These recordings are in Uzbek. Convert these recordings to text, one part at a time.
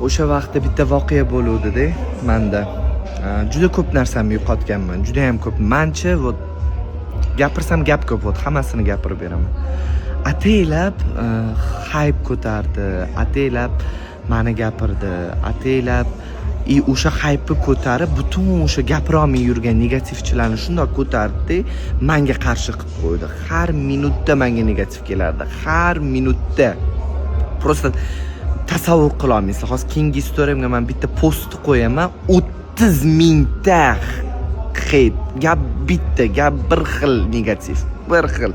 O'sha vaqtda bitta voqea bo'luvdi-da menda. Juda ko'p narsamni yo'qotganman. Juda ham ko'p. Mencha вот gapirsam gap ko'p, вот hammasini gapirib beraman. Ataylab hype ko'tardi, ataylab meni gapirdi, ataylab o'sha hype'ni ko'tarib, butun o'sha gapirolmay yurgan negativchilarni shundoq ko'tardi, menga qarshi qilib qo'ydi. Har minutda menga negativ kelardi. Har minutda. Просто tasavvur qila olmaysiz. Hozir keyingi storyamga men bitta post qo'yaman, 30 mingta hate, gap bitta, gap bir xil negativ, bir xil.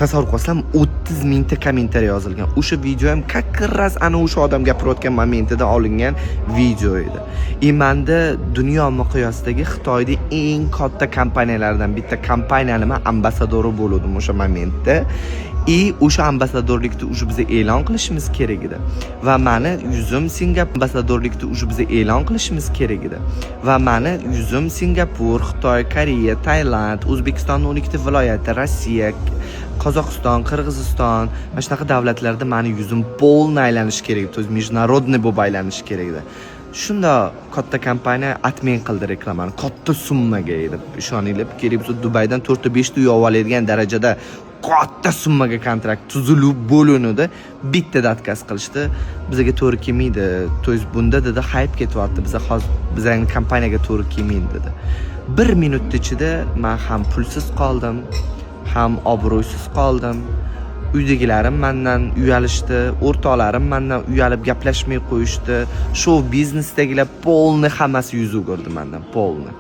Tasavvur qilsam 30 mingta kommentariy yozilgan. O'sha video ham как раз ana o'sha odam gapirayotgan momentida olingan video edi. Menda dunyo miqyosidagi Xitoydagi eng katta kompaniyalardan bitta kompaniyani men ambasadori bo'ldim o'sha momentda. O'sha ambasadorlikni уже biz e'lon qilishimiz kerak edi. Va meni yuzim Singapur ambasadorlikni уже biz e'lon qilishimiz kerak edi. Va meni yuzim Singapur, Xitoy, Koreya, Tailand, O'zbekistonning 12 ta viloyati, Rossiya, Qozog'iston, Qirg'iziston, mana shunaqa davlatlarda meni yuzim polni aylanishi kerak edi. O'z международный bo'lib aylanishi kerak edi. Shunda katta kompaniya atmen qildi reklamani. Katta summaga edi. Ishoninglar, kerak bo'lsa Dubaydan 4 ta 5 ta uy oladigan darajada katta summaga kontrakt tuzilib bo'linadi. Bittada отказ qilishdi. Bizga to'g'ri kelmaydi. To есть bunda dedi hype ketyapti. Biz hozir bizning kompaniyaga to'g'ri kelmaydi dedi. 1 minut ichida men ham pulsiz qoldim, ham obro'siz qoldim. Uydagilarim mendan uyalishdi, o'rtoqlarim mendan uyalib gaplashmay qo'yishdi. Show biznesdagilar polni hammasi yuz o'girdi mendan, polni.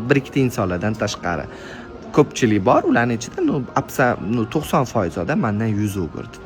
Bir ikkita insonlardan tashqari. Ko'pchilik bor, ularning ichida 90% odam mendan yuz o'girdi.